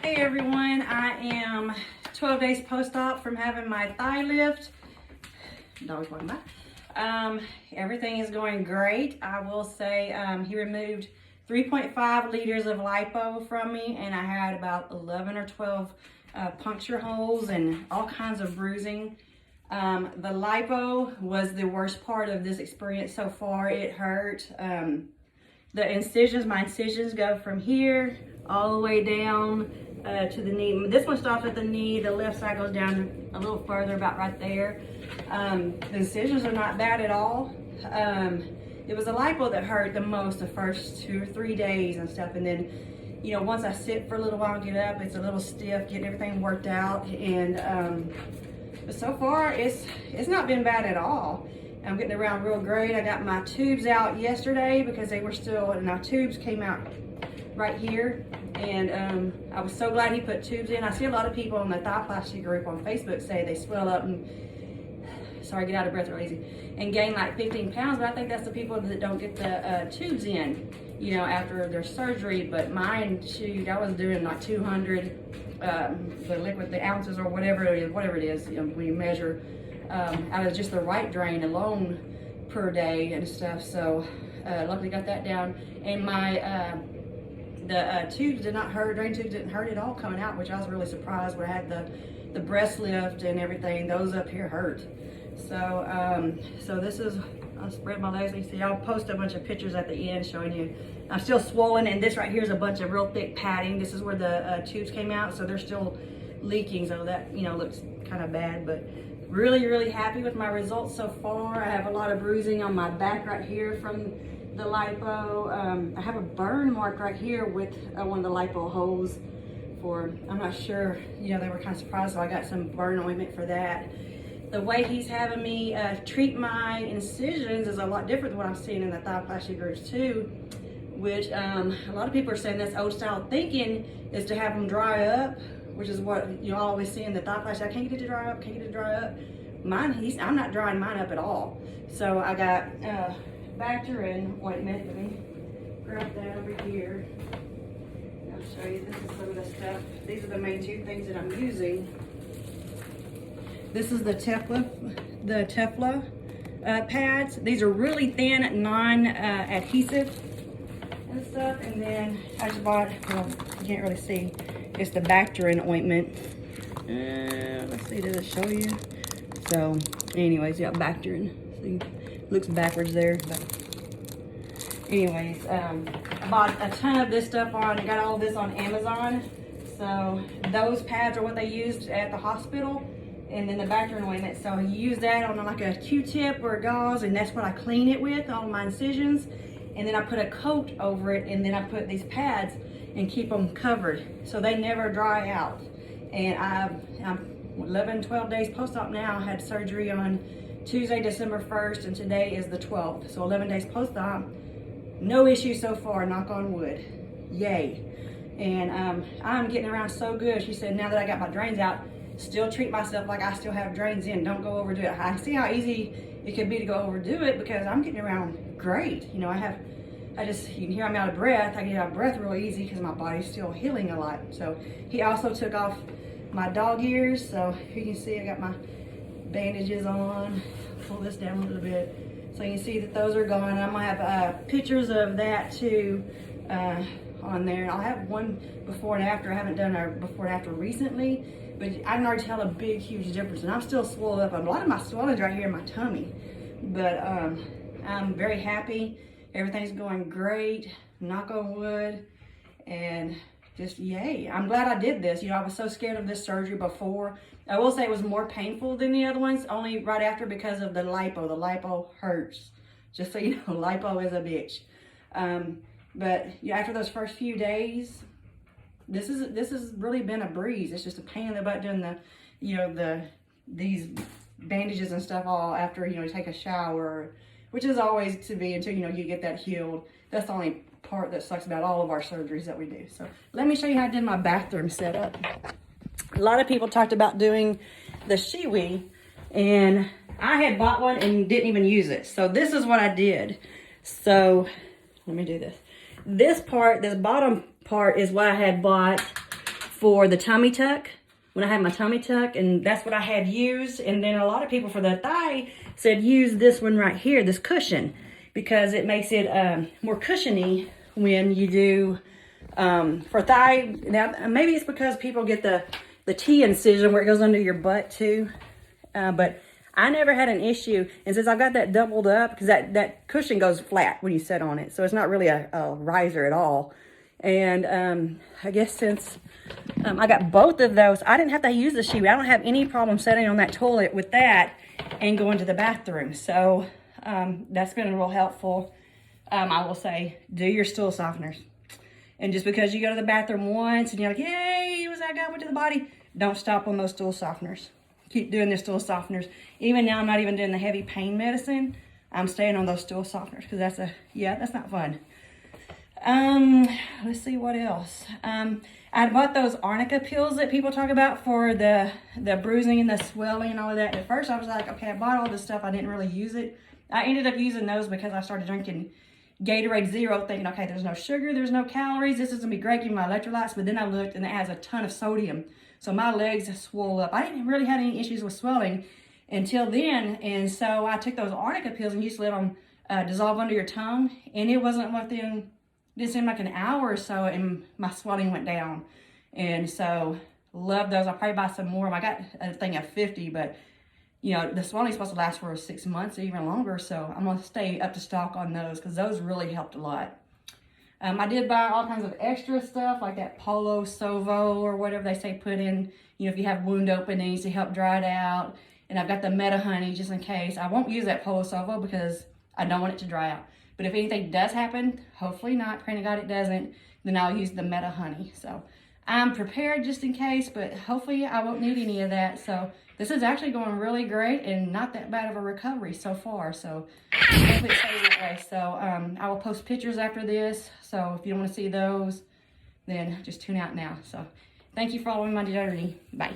Hey everyone, I am 12 days post-op from having my thigh lift. Dog's walking by. Everything is going great. I will say he removed 3.5 liters of lipo from me, and I had about 11 or 12 puncture holes and all kinds of bruising. The lipo was the worst part of this experience so far. It hurt. The incisions, my incisions go from here all the way down to the knee. This one stops at the knee. The left side goes down a little further, about right there. The incisions are not bad at all. It was the lipo that hurt the most the first 2 or 3 days and stuff. And then, you know, once I sit for a little while and get up, it's a little stiff, getting everything worked out. And but so far, it's not been bad at all. I'm getting around real great. I got my tubes out yesterday because they were still, and my tubes came out right here. And I was so glad he put tubes in. I see a lot of people in the Thighplasty group on Facebook say they swell up and, sorry, get out of breath real easy, and gain like 15 pounds. But I think that's the people that don't get the tubes in, you know, after their surgery. But mine, shoot, I was doing like 200, the liquid, the ounces or whatever it is, you know, when you measure out of just the right drain alone per day and stuff. So luckily got that down. And my the tubes did not hurt, drain tubes didn't hurt at all coming out, which I was really surprised when I had the breast lift and everything. Those up here hurt. So so this is, I'll spread my legs. You see, I'll post a bunch of pictures at the end showing you. I'm still swollen, and this right here is a bunch of real thick padding. This is where the tubes came out, so they're still leaking, so that, you know, looks kind of bad. But really happy with my results so far. I have a lot of bruising on my back right here from the lipo. I have a burn mark right here with one of the lipo holes for, I'm not sure, you know, they were kind of surprised, so I got some burn ointment for that. The way he's having me treat my incisions is a lot different than what I'm seeing in the Thighplasty groups too, which a lot of people are saying that's old style thinking, is to have them dry up, which is what, you know, I always see in the Thighplasty. I can't get it to dry up, can't get it to dry up. Mine, I'm not drying mine up at all. So I got Bacterin ointment. Let me grab that over here. I'll show you, this is some of the stuff. These are the main 2 things that I'm using. This is the Tefla pads. These are really thin, non-adhesive and stuff. And then I just bought, well, you can't really see, it's the Bacterin ointment. Let's see, does it show you? So, anyways, yeah, Bacterin. See, looks backwards there, but anyways, I bought a ton of this stuff on, I got all this on Amazon. So those pads are what they used at the hospital, and then the Bacterin ointment. So you use that on like a Q-tip or a gauze, and that's what I clean it with, all my incisions. And then I put a coat over it, and then I put these pads and keep them covered so they never dry out. And I'm 11, 12 days post-op now. I had surgery on Tuesday, December 1st, and today is the 12th. So 11 days post-op, no issues so far, knock on wood. Yay. And I'm getting around so good. She said, now that I got my drains out, still treat myself like I still have drains in. Don't go overdo it. I see how easy it could be to go overdo it because I'm getting around great. You know, you can hear I'm out of breath. I get out of breath real easy because my body's still healing a lot. So he also took off my dog ears. So you can see I got my bandages on. Pull this down a little bit so you can see that those are gone. I'm gonna have pictures of that too on there, and I'll have one before and after. I haven't done a before and after recently, but I can already tell a big huge difference. And I'm still swollen up. A lot of my swelling's right here in my tummy, but I'm very happy. Everything's going great, knock on wood, and just yay. I'm glad I did this. You know, I was so scared of this surgery before. I will say it was more painful than the other ones, only right after because of the lipo. The lipo hurts. Just so you know, lipo is a bitch. But yeah, after those first few days, this has really been a breeze. It's just a pain in the butt doing the, you know, these bandages and stuff all after, you know, you take a shower, which is always to be until, you know, you get that healed. That's the only part that sucks about all of our surgeries that we do. So let me show you how I did my bathroom setup. A lot of people talked about doing the Shiwi, and I had bought one and didn't even use it. So this is what I did. So let me do this. This part, this bottom part is what I had bought for the tummy tuck, when I had my tummy tuck, and that's what I had used. And then a lot of people for the thigh said use this one right here, this cushion, because it makes it more cushiony when you do for thigh. Now, maybe it's because people get the T incision where it goes under your butt too, but I never had an issue. And since I've got that doubled up, because that cushion goes flat when you sit on it, so it's not really a riser at all. And I guess since I got both of those, I didn't have to use the shoe. I don't have any problem sitting on that toilet with that and going to the bathroom. So that's been real helpful. I will say, do your stool softeners. And just because you go to the bathroom once and you're like, yay, was that guy went to the body, don't stop on those stool softeners. Keep doing the stool softeners. Even now, I'm not even doing the heavy pain medicine. I'm staying on those stool softeners because that's not fun. Let's see what else. I bought those arnica pills that people talk about for the bruising and the swelling and all of that. At first, I was like, okay, I bought all this stuff. I didn't really use it. I ended up using those because I started drinking Gatorade Zero, thinking, okay, there's no sugar, there's no calories. This is going to be great, giving my electrolytes. But then I looked, and it has a ton of sodium. So my legs swole up. I didn't really have any issues with swelling until then. And so I took those arnica pills and used to let them dissolve under your tongue. And it wasn't within, it didn't seem like an hour or so, and my swelling went down. And so love those. I'll probably buy some more. I got a thing of 50, but you know, the swelling's supposed to last for 6 months or even longer. So I'm going to stay up to stock on those because those really helped a lot. I did buy all kinds of extra stuff like that Polo Sovo or whatever they say put in, you know, if you have wound openings to help dry it out. And I've got the Meta Honey just in case. I won't use that Polo Sovo because I don't want it to dry out. But if anything does happen, hopefully not, praying to God it doesn't, then I'll use the Meta Honey. So I'm prepared just in case, but hopefully I won't need any of that. So this is actually going really great and not that bad of a recovery so far. So hopefully it stays that way. So I will post pictures after this. So if you don't want to see those, then just tune out now. So thank you for following my journey. Bye.